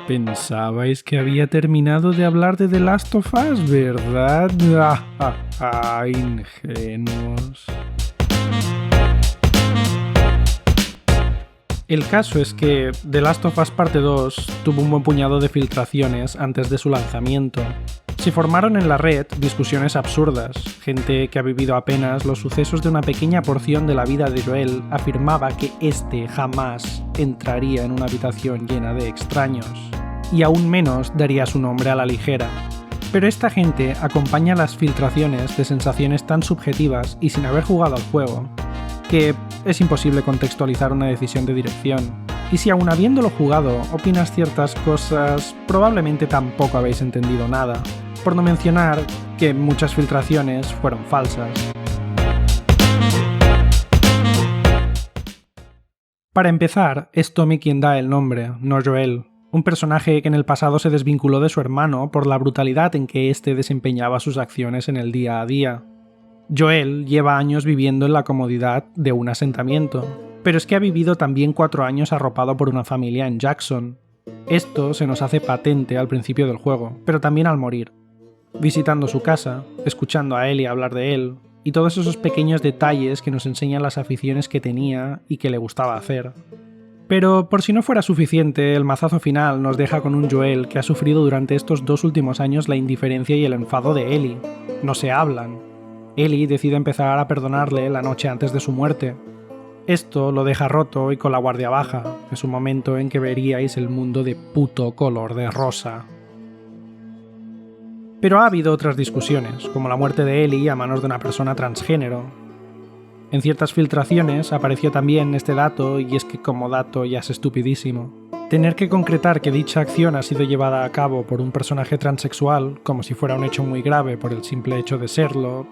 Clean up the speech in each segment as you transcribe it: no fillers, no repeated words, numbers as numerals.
Pensabais que había terminado de hablar de The Last of Us, ¿verdad? Ingenuos. El caso es que The Last of Us Parte 2 tuvo un buen puñado de filtraciones antes de su lanzamiento. Se formaron en la red discusiones absurdas. Gente que ha vivido apenas los sucesos de una pequeña porción de la vida de Joel afirmaba que este jamás entraría en una habitación llena de extraños, y aún menos daría su nombre a la ligera. Pero esta gente acompaña las filtraciones de sensaciones tan subjetivas y sin haber jugado al juego, que es imposible contextualizar una decisión de dirección. Y si aún habiéndolo jugado opinas ciertas cosas, probablemente tampoco habéis entendido nada. Por no mencionar que muchas filtraciones fueron falsas. Para empezar, es Tommy quien da el nombre, no Joel, un personaje que en el pasado se desvinculó de su hermano por la brutalidad en que éste desempeñaba sus acciones en el día a día. Joel lleva años viviendo en la comodidad de un asentamiento, pero es que ha vivido también 4 años arropado por una familia en Jackson. Esto se nos hace patente al principio del juego, pero también al morir. Visitando su casa, escuchando a Ellie hablar de él, y todos esos pequeños detalles que nos enseñan las aficiones que tenía y que le gustaba hacer. Pero por si no fuera suficiente, el mazazo final nos deja con un Joel que ha sufrido durante estos 2 últimos años la indiferencia y el enfado de Ellie. No se hablan. Ellie decide empezar a perdonarle la noche antes de su muerte. Esto lo deja roto y con la guardia baja. Es un momento en que veríais el mundo de puto color de rosa. Pero ha habido otras discusiones, como la muerte de Ellie a manos de una persona transgénero. En ciertas filtraciones apareció también este dato, y es que como dato ya es estupidísimo. Tener que concretar que dicha acción ha sido llevada a cabo por un personaje transexual, como si fuera un hecho muy grave por el simple hecho de serlo,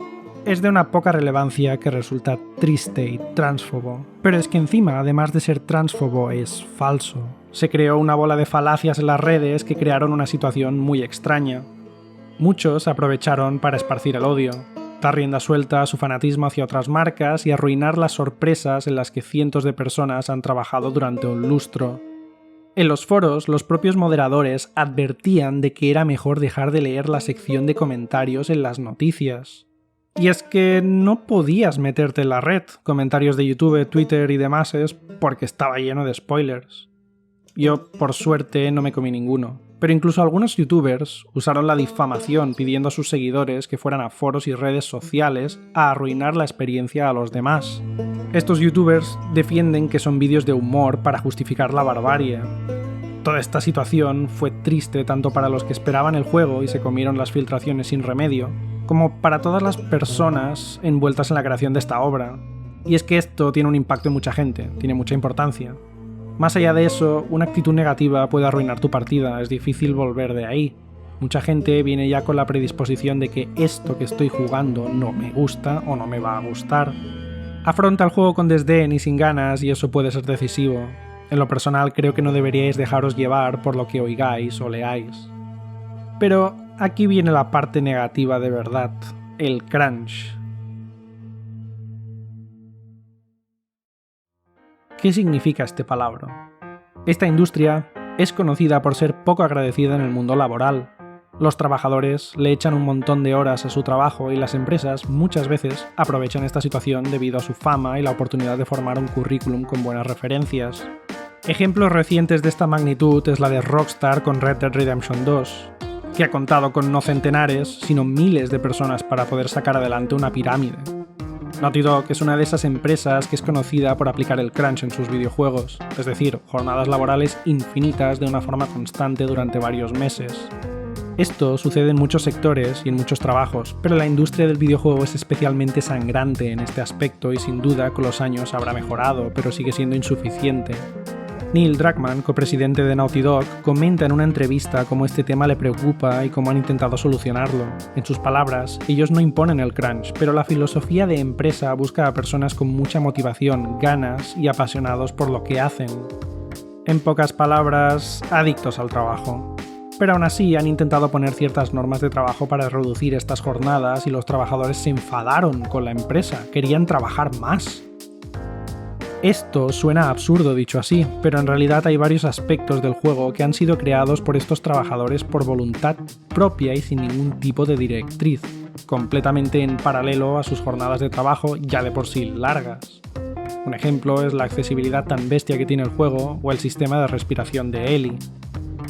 es de una poca relevancia que resulta triste y transfobo. Pero es que encima, además de ser transfobo, es falso. Se creó una bola de falacias en las redes que crearon una situación muy extraña. Muchos aprovecharon para esparcir el odio, dar rienda suelta a su fanatismo hacia otras marcas y arruinar las sorpresas en las que cientos de personas han trabajado durante un lustro. En los foros, los propios moderadores advertían de que era mejor dejar de leer la sección de comentarios en las noticias. Y es que no podías meterte en la red, comentarios de YouTube, Twitter y demás, porque estaba lleno de spoilers. Yo, por suerte, no me comí ninguno. Pero incluso algunos youtubers usaron la difamación pidiendo a sus seguidores que fueran a foros y redes sociales a arruinar la experiencia a los demás. Estos youtubers defienden que son vídeos de humor para justificar la barbarie. Toda esta situación fue triste tanto para los que esperaban el juego y se comieron las filtraciones sin remedio, como para todas las personas envueltas en la creación de esta obra. Y es que esto tiene un impacto en mucha gente, tiene mucha importancia. Más allá de eso, una actitud negativa puede arruinar tu partida, es difícil volver de ahí. Mucha gente viene ya con la predisposición de que esto que estoy jugando no me gusta o no me va a gustar. Afronta el juego con desdén y sin ganas y eso puede ser decisivo. En lo personal creo que no deberíais dejaros llevar por lo que oigáis o leáis. Pero aquí viene la parte negativa de verdad, el crunch. ¿Qué significa este palabra? Esta industria es conocida por ser poco agradecida en el mundo laboral. Los trabajadores le echan un montón de horas a su trabajo y las empresas muchas veces aprovechan esta situación debido a su fama y la oportunidad de formar un currículum con buenas referencias. Ejemplos recientes de esta magnitud es la de Rockstar con Red Dead Redemption 2, que ha contado con no centenares, sino miles de personas para poder sacar adelante una pirámide. Naughty Dog es una de esas empresas que es conocida por aplicar el crunch en sus videojuegos, es decir, jornadas laborales infinitas de una forma constante durante varios meses. Esto sucede en muchos sectores y en muchos trabajos, pero la industria del videojuego es especialmente sangrante en este aspecto y sin duda con los años habrá mejorado, pero sigue siendo insuficiente. Neil Druckmann, copresidente de Naughty Dog, comenta en una entrevista cómo este tema le preocupa y cómo han intentado solucionarlo. En sus palabras, ellos no imponen el crunch, pero la filosofía de empresa busca a personas con mucha motivación, ganas y apasionados por lo que hacen. En pocas palabras, adictos al trabajo. Pero aún así han intentado poner ciertas normas de trabajo para reducir estas jornadas y los trabajadores se enfadaron con la empresa, querían trabajar más. Esto suena absurdo dicho así, pero en realidad hay varios aspectos del juego que han sido creados por estos trabajadores por voluntad propia y sin ningún tipo de directriz, completamente en paralelo a sus jornadas de trabajo ya de por sí largas. Un ejemplo es la accesibilidad tan bestia que tiene el juego o el sistema de respiración de Ellie.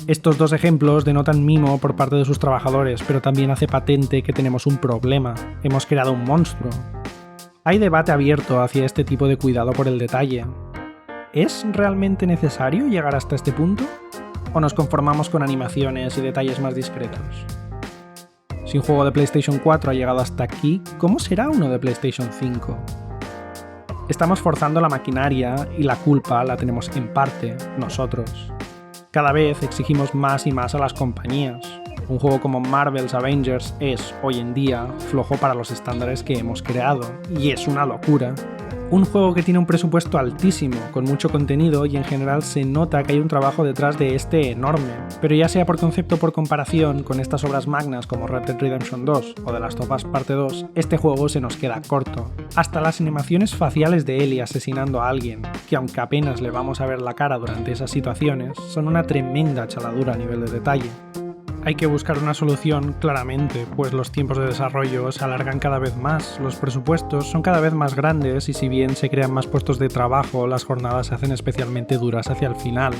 Estos dos ejemplos denotan mimo por parte de sus trabajadores, pero también hace patente que tenemos un problema. Hemos creado un monstruo. Hay debate abierto hacia este tipo de cuidado por el detalle. ¿Es realmente necesario llegar hasta este punto? ¿O nos conformamos con animaciones y detalles más discretos? Si un juego de PlayStation 4 ha llegado hasta aquí, ¿cómo será uno de PlayStation 5? Estamos forzando la maquinaria y la culpa la tenemos en parte nosotros. Cada vez exigimos más y más a las compañías. Un juego como Marvel's Avengers es, hoy en día, flojo para los estándares que hemos creado, y es una locura. Un juego que tiene un presupuesto altísimo, con mucho contenido y en general se nota que hay un trabajo detrás de este enorme, pero ya sea por concepto o por comparación con estas obras magnas como Red Dead Redemption 2 o The Last of Us Parte 2, este juego se nos queda corto. Hasta las animaciones faciales de Ellie asesinando a alguien, que aunque apenas le vamos a ver la cara durante esas situaciones, son una tremenda chaladura a nivel de detalle. Hay que buscar una solución, claramente, pues los tiempos de desarrollo se alargan cada vez más, los presupuestos son cada vez más grandes y si bien se crean más puestos de trabajo, las jornadas se hacen especialmente duras hacia el final.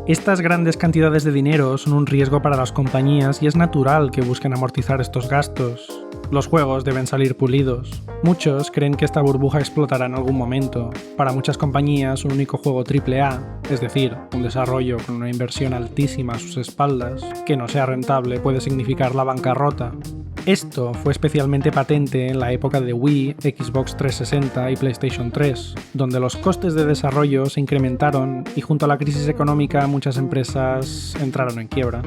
Estas grandes cantidades de dinero son un riesgo para las compañías y es natural que busquen amortizar estos gastos. Los juegos deben salir pulidos. Muchos creen que esta burbuja explotará en algún momento. Para muchas compañías, un único juego AAA, es decir, un desarrollo con una inversión altísima a sus espaldas, que no sea rentable puede significar la bancarrota. Esto fue especialmente patente en la época de Wii, Xbox 360 y PlayStation 3, donde los costes de desarrollo se incrementaron y junto a la crisis económica muchas empresas entraron en quiebra.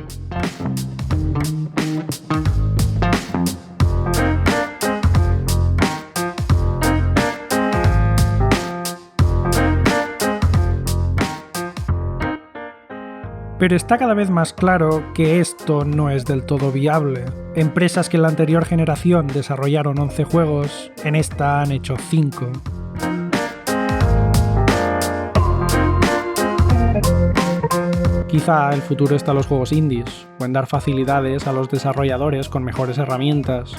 Pero está cada vez más claro que esto no es del todo viable. Empresas que en la anterior generación desarrollaron 11 juegos, en esta han hecho 5. Quizá el futuro está en los juegos indies, o en dar facilidades a los desarrolladores con mejores herramientas.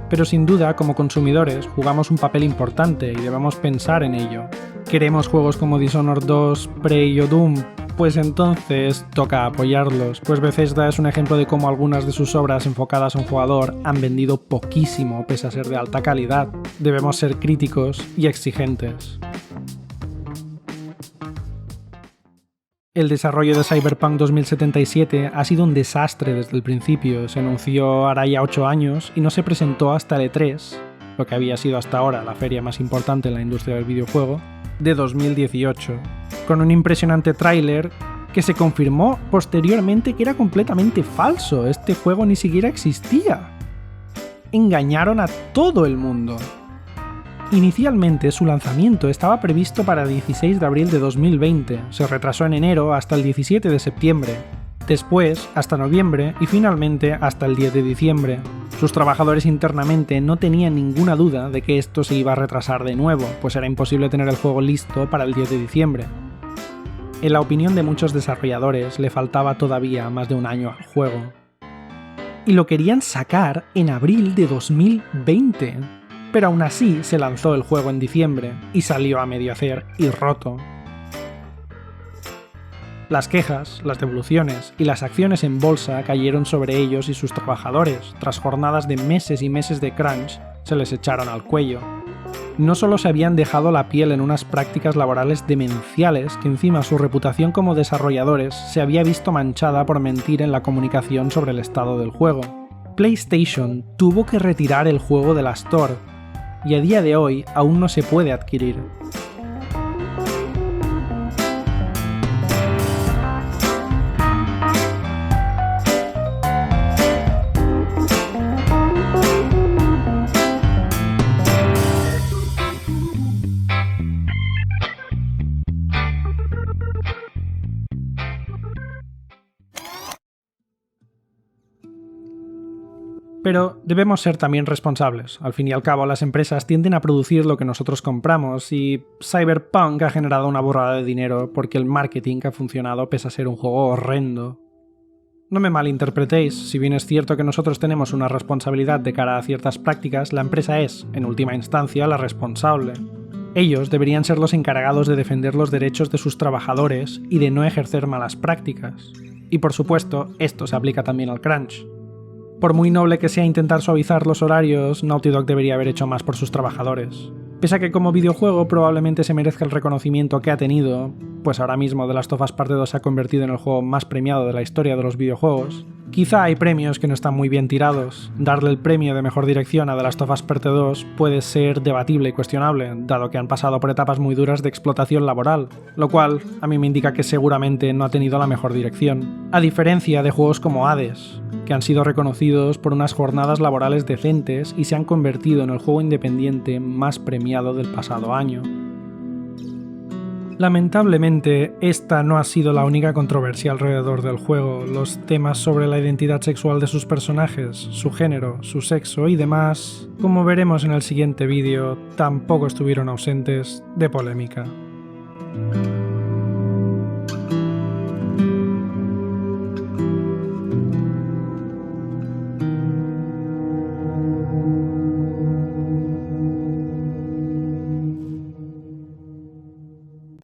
Pero sin duda, como consumidores, jugamos un papel importante y debemos pensar en ello. ¿Queremos juegos como Dishonored 2, Prey o Doom? Pues entonces toca apoyarlos, pues Bethesda es un ejemplo de cómo algunas de sus obras enfocadas a un jugador han vendido poquísimo pese a ser de alta calidad. Debemos ser críticos y exigentes. El desarrollo de Cyberpunk 2077 ha sido un desastre desde el principio. Se anunció hará ya 8 años y no se presentó hasta el E3, lo que había sido hasta ahora la feria más importante en la industria del videojuego, de 2018, con un impresionante tráiler que se confirmó posteriormente que era completamente falso. Este juego ni siquiera existía. Engañaron a todo el mundo. Inicialmente su lanzamiento estaba previsto para el 16 de abril de 2020, se retrasó en enero hasta el 17 de septiembre, después hasta noviembre y finalmente hasta el 10 de diciembre. Sus trabajadores internamente no tenían ninguna duda de que esto se iba a retrasar de nuevo, pues era imposible tener el juego listo para el 10 de diciembre. En la opinión de muchos desarrolladores le faltaba todavía más de un año al juego. Y lo querían sacar en abril de 2020. Pero aún así se lanzó el juego en diciembre y salió a medio hacer y roto. Las quejas, las devoluciones y las acciones en bolsa cayeron sobre ellos y sus trabajadores. Tras jornadas de meses y meses de crunch, se les echaron al cuello. No solo se habían dejado la piel en unas prácticas laborales demenciales, que encima su reputación como desarrolladores se había visto manchada por mentir en la comunicación sobre el estado del juego. PlayStation tuvo que retirar el juego de la Store, y a día de hoy aún no se puede adquirir. Pero debemos ser también responsables. Al fin y al cabo, las empresas tienden a producir lo que nosotros compramos y Cyberpunk ha generado una borrada de dinero porque el marketing ha funcionado pese a ser un juego horrendo. No me malinterpretéis, si bien es cierto que nosotros tenemos una responsabilidad de cara a ciertas prácticas, la empresa es, en última instancia, la responsable. Ellos deberían ser los encargados de defender los derechos de sus trabajadores y de no ejercer malas prácticas. Y por supuesto, esto se aplica también al crunch. Por muy noble que sea intentar suavizar los horarios, Naughty Dog debería haber hecho más por sus trabajadores. Pese a que como videojuego probablemente se merezca el reconocimiento que ha tenido, pues ahora mismo The Last of Us Parte 2 se ha convertido en el juego más premiado de la historia de los videojuegos, quizá hay premios que no están muy bien tirados. Darle el premio de mejor dirección a The Last of Us Parte 2 puede ser debatible y cuestionable, dado que han pasado por etapas muy duras de explotación laboral, lo cual a mí me indica que seguramente no ha tenido la mejor dirección, a diferencia de juegos como Hades, que han sido reconocidos por unas jornadas laborales decentes y se han convertido en el juego independiente más premiado del pasado año. Lamentablemente, esta no ha sido la única controversia alrededor del juego. Los temas sobre la identidad sexual de sus personajes, su género, su sexo y demás, como veremos en el siguiente vídeo, tampoco estuvieron ausentes de polémica.